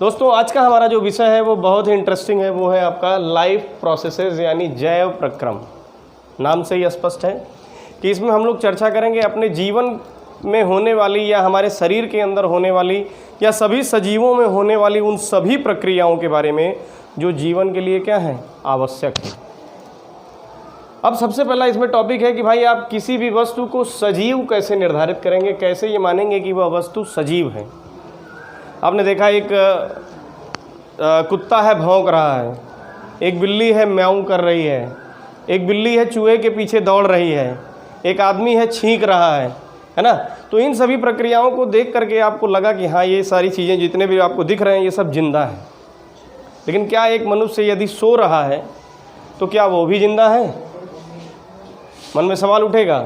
दोस्तों आज का हमारा जो विषय है वो बहुत ही इंटरेस्टिंग है। वो है आपका लाइफ प्रोसेसेस यानी जैव प्रक्रम। नाम से ही स्पष्ट है कि इसमें हम लोग चर्चा करेंगे अपने जीवन में होने वाली या हमारे शरीर के अंदर होने वाली या सभी सजीवों में होने वाली उन सभी प्रक्रियाओं के बारे में जो जीवन के लिए क्या है, आवश्यक है। अब सबसे पहला इसमें टॉपिक है कि भाई आप किसी भी वस्तु को सजीव कैसे निर्धारित करेंगे, कैसे ये मानेंगे कि वह वस्तु सजीव है। आपने देखा एक कुत्ता है भौंक रहा है, एक बिल्ली है म्याऊं कर रही है, एक बिल्ली है चूहे के पीछे दौड़ रही है, एक आदमी है छींक रहा है ना। तो इन सभी प्रक्रियाओं को देख करके आपको लगा कि हाँ ये सारी चीज़ें जितने भी आपको दिख रहे हैं ये सब जिंदा है। लेकिन क्या एक मनुष्य यदि सो रहा है तो क्या वो भी जिंदा है? मन में सवाल उठेगा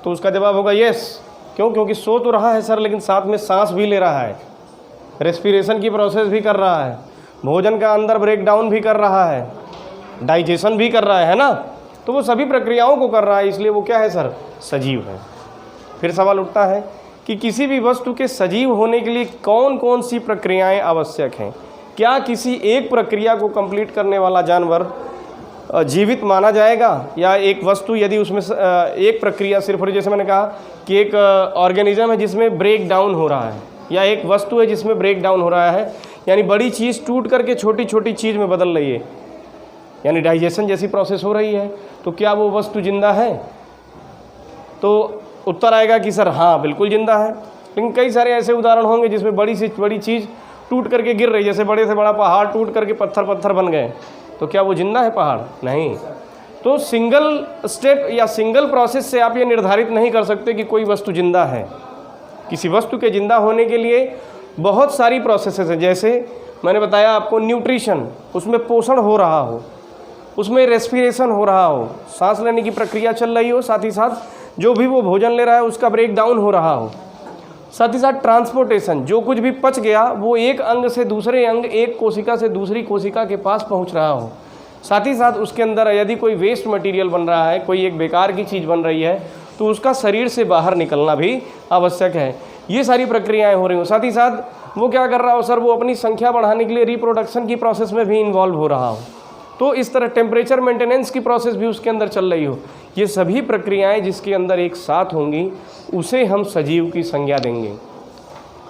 तो उसका जवाब होगा यस। क्यों? क्योंकि सो तो रहा है सर, लेकिन साथ में सांस भी ले रहा है, रेस्पिरेशन की प्रोसेस भी कर रहा है, भोजन का अंदर ब्रेक डाउन भी कर रहा है, डाइजेशन भी कर रहा है ना। तो वो सभी प्रक्रियाओं को कर रहा है, इसलिए वो क्या है सर, सजीव है। फिर सवाल उठता है कि किसी भी वस्तु के सजीव होने के लिए कौन कौन सी प्रक्रियाएं आवश्यक हैं। क्या किसी एक प्रक्रिया को कंप्लीट करने वाला जानवर जीवित माना जाएगा, या एक वस्तु यदि उसमें एक प्रक्रिया सिर्फ, जैसे मैंने कहा कि एक ऑर्गेनिज्म है जिसमें ब्रेक डाउन हो रहा है, या एक वस्तु है जिसमें ब्रेक डाउन हो रहा है, यानी बड़ी चीज़ टूट करके छोटी छोटी चीज़ में बदल रही है, यानी डाइजेशन जैसी प्रोसेस हो रही है, तो क्या वो वस्तु जिंदा है? तो उत्तर आएगा कि सर हाँ बिल्कुल जिंदा है। लेकिन कई सारे ऐसे उदाहरण होंगे जिसमें बड़ी से बड़ी चीज़ टूट करके गिर रही है, जैसे बड़े से बड़ा पहाड़ टूट करके पत्थर पत्थर बन गए, तो क्या वो जिंदा है पहाड़? नहीं। तो सिंगल स्टेप या सिंगल प्रोसेस से आप ये निर्धारित नहीं कर सकते कि कोई वस्तु जिंदा है। किसी वस्तु के जिंदा होने के लिए बहुत सारी प्रोसेसेस हैं। जैसे मैंने बताया आपको न्यूट्रिशन, उसमें पोषण हो रहा हो, उसमें रेस्पिरेशन हो रहा हो, सांस लेने की प्रक्रिया चल रही हो, साथ ही साथ जो भी वो भोजन ले रहा है उसका ब्रेक डाउन हो रहा हो, साथ ही साथ ट्रांसपोर्टेशन, जो कुछ भी पच गया वो एक अंग से दूसरे अंग, एक कोशिका से दूसरी कोशिका के पास पहुंच रहा हो, साथ ही साथ उसके अंदर यदि कोई वेस्ट मटेरियल बन रहा है, कोई एक बेकार की चीज़ बन रही है, तो उसका शरीर से बाहर निकलना भी आवश्यक है। ये सारी प्रक्रियाएं हो रही हो। साथ ही साथ वो क्या कर रहा हो सर, वो अपनी संख्या बढ़ाने के लिए रिप्रोडक्शन की प्रोसेस में भी इन्वॉल्व हो रहा हो। तो इस तरह टेम्परेचर मेंटेनेंस की प्रोसेस भी उसके अंदर चल रही हो। ये सभी प्रक्रियाएं जिसके अंदर एक साथ होंगी उसे हम सजीव की संज्ञा देंगे।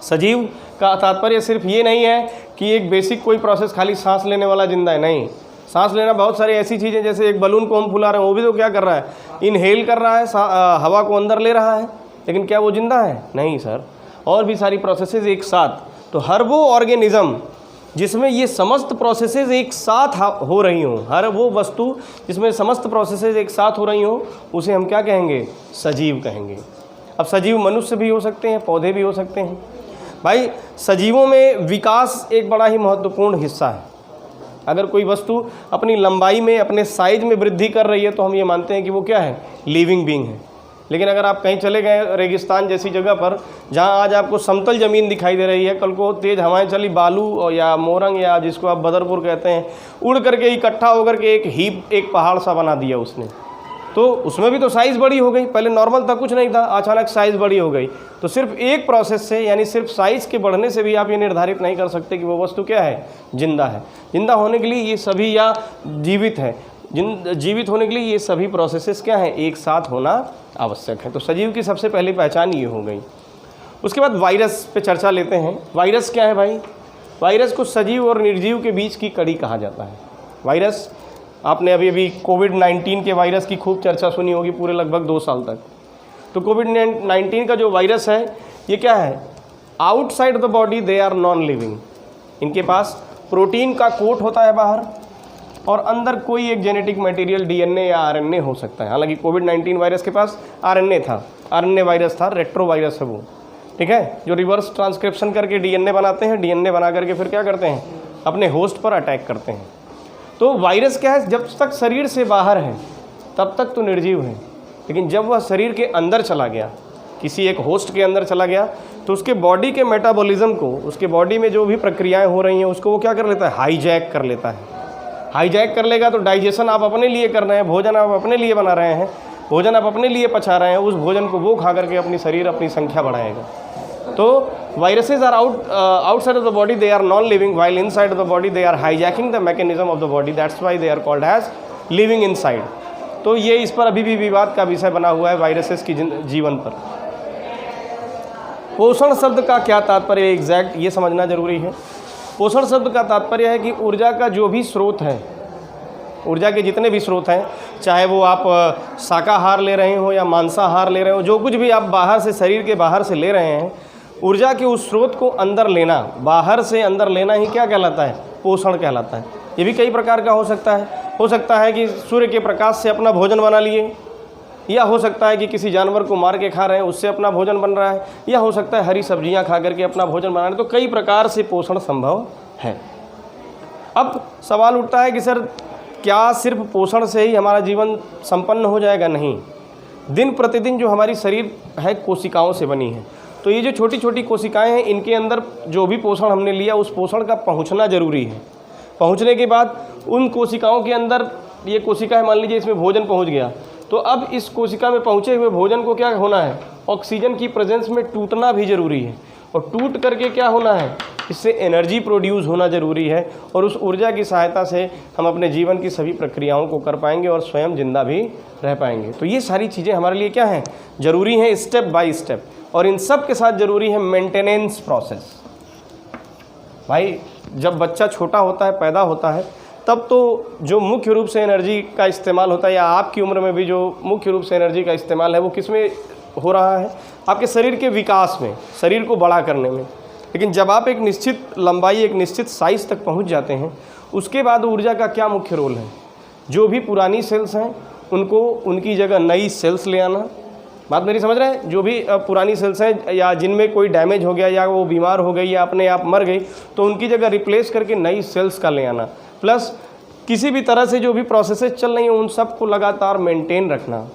सजीव का तात्पर्य सिर्फ ये नहीं है कि एक बेसिक कोई प्रोसेस खाली सांस लेने वाला जिंदा है, नहीं। सांस लेना बहुत सारी ऐसी चीज़ें, जैसे एक बलून को हम फुला रहे हैं, वो भी तो क्या कर रहा है, इनहेल कर रहा है, हवा को अंदर ले रहा है, लेकिन क्या वो जिंदा है? नहीं सर। और भी सारी प्रोसेसेस एक साथ। तो हर वो ऑर्गेनिज्म जिसमें ये समस्त प्रोसेसेस एक साथ हो रही हों, हर वो वस्तु जिसमें समस्त प्रोसेसेस एक साथ हो रही हों, उसे हम क्या कहेंगे, सजीव कहेंगे। अब सजीव मनुष्य भी हो सकते हैं, पौधे भी हो सकते हैं। भाई सजीवों में विकास एक बड़ा ही महत्वपूर्ण हिस्सा है। अगर कोई वस्तु अपनी लंबाई में, अपने साइज में वृद्धि कर रही है तो हम ये मानते हैं कि वो क्या है, लिविंग बीइंग है। लेकिन अगर आप कहीं चले गए रेगिस्तान जैसी जगह पर, जहाँ आज आपको समतल ज़मीन दिखाई दे रही है, कल को तेज़ हवाएं चली, बालू या मोरंग या जिसको आप बदरपुर कहते हैं, उड़ करके इकट्ठा होकर के एक हीप, एक पहाड़ सा बना दिया उसने, तो उसमें भी तो साइज़ बड़ी हो गई। पहले नॉर्मल था, कुछ नहीं था, अचानक साइज़ बड़ी हो गई। तो सिर्फ एक प्रोसेस से, यानी सिर्फ साइज़ के बढ़ने से भी आप ये निर्धारित नहीं कर सकते कि वो वस्तु क्या है, जिंदा है। जिंदा होने के लिए ये सभी, या जीवित है, जीवित होने के लिए ये सभी प्रोसेसेस क्या है, एक साथ होना आवश्यक है। तो सजीव की सबसे पहली पहचान ये हो गई। उसके बाद वायरस पे चर्चा लेते हैं। वायरस क्या है भाई? वायरस को सजीव और निर्जीव के बीच की कड़ी कहा जाता है। वायरस, आपने अभी कोविड-19 के वायरस की खूब चर्चा सुनी होगी पूरे लगभग 2 साल तक। तो कोविड-19 का जो वायरस है ये क्या है, outside the body they are non living. इनके पास प्रोटीन का कोट होता है बाहर, और अंदर कोई एक जेनेटिक मटेरियल डीएनए या आरएनए हो सकता है। हालांकि कोविड-19 वायरस के पास आरएनए था, आरएनए वायरस था, रेट्रो वायरस है वो, ठीक है, जो रिवर्स ट्रांसक्रिप्शन करके डीएनए बनाते हैं, डीएनए बना करके फिर क्या करते हैं, अपने होस्ट पर अटैक करते हैं। तो वायरस क्या है, जब तक शरीर से बाहर है तब तक तो निर्जीव है, लेकिन जब वह शरीर के अंदर चला गया, किसी एक होस्ट के अंदर चला गया, तो उसके बॉडी के मेटाबॉलिज्म को, उसके बॉडी में जो भी प्रक्रियाएं हो रही हैं उसको वो क्या कर लेता है, हाईजैक कर लेता है। हाईजैक कर लेगा तो डाइजेशन आप अपने लिए कर रहे हैं, भोजन आप अपने लिए बना रहे हैं, भोजन आप अपने लिए पचा रहे हैं, उस भोजन को वो खा करके अपनी शरीर, अपनी संख्या बढ़ाएगा। तो viruses are outside of the body, they are non-living, while inside of the body they are hijacking the mechanism of the body, that's why they are called as living inside. तो ये इस पर अभी भी विवाद का विषय बना हुआ है वायरसेस की जीवन पर। पोषण शब्द का क्या तात्पर्य है एग्जैक्ट ये समझना जरूरी है। पोषण शब्द का तात्पर्य है कि ऊर्जा का जो भी स्रोत है, ऊर्जा के जितने भी स्रोत हैं, चाहे वो आप शाकाहार ले रहे हो या मांसाहार ले रहे हो, जो कुछ भी आप बाहर से, शरीर के बाहर से ले रहे हैं, ऊर्जा के उस स्रोत को अंदर लेना, बाहर से अंदर लेना ही क्या कहलाता है? पोषण कहलाता है। ये भी कई प्रकार का हो सकता है। हो सकता है कि सूर्य के प्रकाश से अपना भोजन बना लिए, या हो सकता है कि किसी जानवर को मार के खा रहे हैं उससे अपना भोजन बन रहा है, या हो सकता है हरी सब्जियां खा करके अपना भोजन बना रहे हैं। तो कई प्रकार से पोषण संभव है। अब सवाल उठता है कि सर क्या सिर्फ पोषण से ही हमारा जीवन संपन्न हो जाएगा? नहीं, दिन प्रतिदिन जो हमारी शरीर है कोशिकाओं से बनी है, तो ये जो छोटी छोटी कोशिकाएं हैं, इनके अंदर जो भी पोषण हमने लिया उस पोषण का पहुंचना जरूरी है। पहुंचने के बाद उन कोशिकाओं के अंदर, ये कोशिका है मान लीजिए, इसमें भोजन पहुंच गया, तो अब इस कोशिका में पहुंचे हुए भोजन को क्या होना है? ऑक्सीजन की प्रेजेंस में टूटना भी जरूरी है, और टूट करके क्या होना है? इससे एनर्जी प्रोड्यूस होना ज़रूरी है, और उस ऊर्जा की सहायता से हम अपने जीवन की सभी प्रक्रियाओं को कर पाएंगे और स्वयं जिंदा भी रह पाएंगे। तो ये सारी चीज़ें हमारे लिए क्या हैं? ज़रूरी हैं, स्टेप बाय स्टेप। और इन सब के साथ ज़रूरी है मेंटेनेंस प्रोसेस। भाई जब बच्चा छोटा होता है, पैदा होता है, तब तो जो मुख्य रूप से एनर्जी का इस्तेमाल होता है, या आपकी उम्र में भी जो मुख्य रूप से एनर्जी का इस्तेमाल है, वो किस में हो रहा है? आपके शरीर के विकास में, शरीर को बड़ा करने में। लेकिन जब आप एक निश्चित लंबाई, एक निश्चित साइज़ तक पहुंच जाते हैं, उसके बाद ऊर्जा का क्या मुख्य रोल है? जो भी पुरानी सेल्स हैं उनको उनकी जगह नई सेल्स ले आना। बात मेरी समझ रहे हैं? जो भी पुरानी सेल्स हैं या जिनमें कोई डैमेज हो गया, या वो बीमार हो गई, या अपने आप मर गई, तो उनकी जगह रिप्लेस करके नई सेल्स का ले आना। प्लस किसी भी तरह से जो भी प्रोसेसेस चल रही हैं उन सब को लगातार मेंटेन रखना।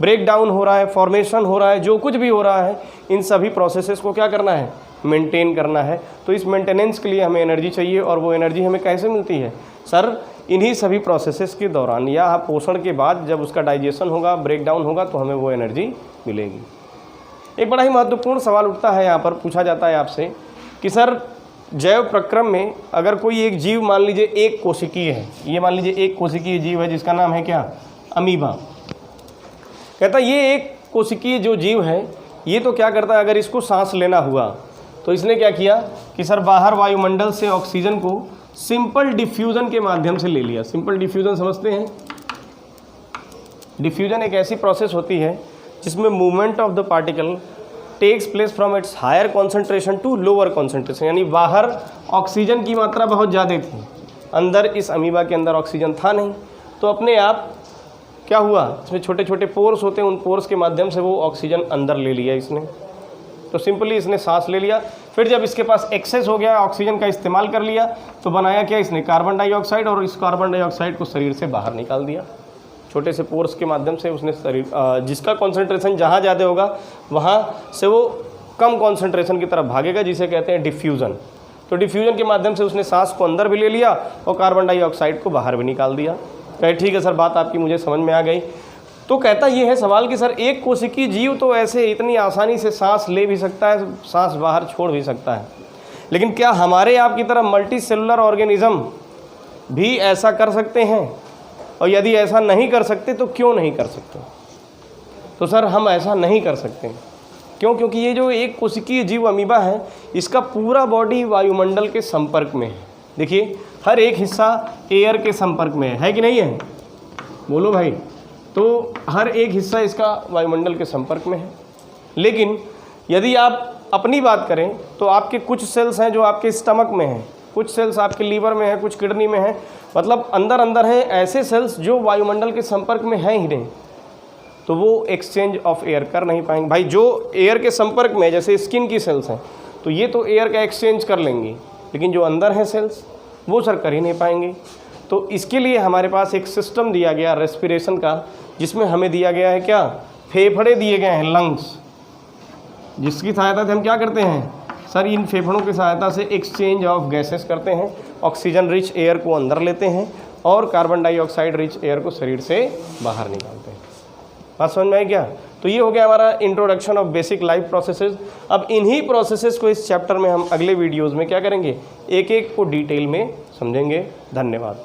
ब्रेक डाउन हो रहा है, फॉर्मेशन हो रहा है, जो कुछ भी हो रहा है, इन सभी प्रोसेसेस को क्या करना है? मेंटेन करना है। तो इस मेंटेनेंस के लिए हमें एनर्जी चाहिए, और वो एनर्जी हमें कैसे मिलती है? सर इन्हीं सभी प्रोसेसेस के दौरान, या पोषण के बाद जब उसका डाइजेशन होगा, ब्रेक डाउन होगा, तो हमें वो एनर्जी मिलेगी। एक बड़ा ही महत्वपूर्ण सवाल उठता है, यहाँ पर पूछा जाता है आपसे कि सर जैव प्रक्रम में अगर कोई एक जीव, मान लीजिए एक कोशिकीय है, ये मान लीजिए एक कोशिकीय जीव है जिसका नाम है क्या? अमीबा। कहता ये एक कोशिकीय जो जीव है, ये तो क्या करता है, अगर इसको सांस लेना हुआ तो इसने क्या किया कि सर बाहर वायुमंडल से ऑक्सीजन को सिंपल डिफ्यूजन के माध्यम से ले लिया। सिंपल डिफ्यूजन समझते हैं? डिफ्यूजन एक ऐसी प्रोसेस होती है जिसमें movement of the particle takes place from its higher concentration to lower concentration. यानी बाहर ऑक्सीजन की मात्रा बहुत ज़्यादा थी, अंदर इस अमीबा के अंदर ऑक्सीजन था नहीं, तो अपने आप क्या हुआ, इसमें छोटे छोटे पोर्स होते हैं, उन पोर्स के माध्यम से वो ऑक्सीजन अंदर ले लिया इसने। तो सिंपली इसने सांस ले लिया। फिर जब इसके पास एक्सेस हो गया, ऑक्सीजन का इस्तेमाल कर लिया, तो बनाया क्या इसने? कार्बन डाइऑक्साइड, और इस कार्बन डाइऑक्साइड को शरीर से बाहर निकाल दिया। छोटे से पोर्स के माध्यम से उसने शरीर, जिसका कॉन्सेंट्रेशन जहाँ ज़्यादा होगा वहाँ से वो कम कॉन्सेंट्रेशन की तरफ भागेगा, जिसे कहते हैं डिफ्यूज़न। तो डिफ्यूजन के माध्यम से उसने सांस को अंदर भी ले लिया और कार्बन डाइऑक्साइड को बाहर भी निकाल दिया। कहे ठीक है सर, बात आपकी मुझे समझ में आ गई। तो कहता ये है सवाल कि सर एक कोशिकीय जीव तो ऐसे इतनी आसानी से सांस ले भी सकता है, सांस बाहर छोड़ भी सकता है, लेकिन क्या हमारे आप की तरह मल्टी सेलुलर ऑर्गेनिज्म भी ऐसा कर सकते हैं? और यदि ऐसा नहीं कर सकते तो क्यों नहीं कर सकते? तो सर हम ऐसा नहीं कर सकते। क्यों? क्योंकि ये जो एक कोशिकीय जीव अमीबा है, इसका पूरा बॉडी वायुमंडल के संपर्क में है। देखिए हर एक हिस्सा एयर के संपर्क में है कि नहीं है? बोलो भाई। तो हर एक हिस्सा इसका वायुमंडल के संपर्क में है। लेकिन यदि आप अपनी बात करें तो आपके कुछ सेल्स हैं जो आपके स्टमक में हैं, कुछ सेल्स आपके लीवर में हैं, कुछ किडनी में हैं, मतलब अंदर अंदर हैं ऐसे सेल्स जो वायुमंडल के संपर्क में हैं ही नहीं, तो वो एक्सचेंज ऑफ एयर कर नहीं पाएंगे। भाई जो एयर के संपर्क में, जैसे स्किन की सेल्स हैं, तो ये तो एयर का एक्सचेंज कर लेंगी, लेकिन जो अंदर हैं सेल्स वो सर कर ही नहीं पाएंगे। तो इसके लिए हमारे पास एक सिस्टम दिया गया रेस्पिरेशन का, जिसमें हमें दिया गया है क्या? फेफड़े दिए गए हैं, लंग्स, जिसकी सहायता से हम क्या करते हैं सर? इन फेफड़ों की सहायता से एक्सचेंज ऑफ गैसेस करते हैं, ऑक्सीजन रिच एयर को अंदर लेते हैं और कार्बन डाइऑक्साइड रिच एयर को शरीर से बाहर निकालते हैं। बात समझ में आई क्या? तो तो ये हो गया हमारा introduction of basic life processes. अब इन्हीं प्रोसेसेस को इस चैप्टर में हम अगले वीडियोज़ में क्या करेंगे, एक एक को डिटेल में समझेंगे। धन्यवाद।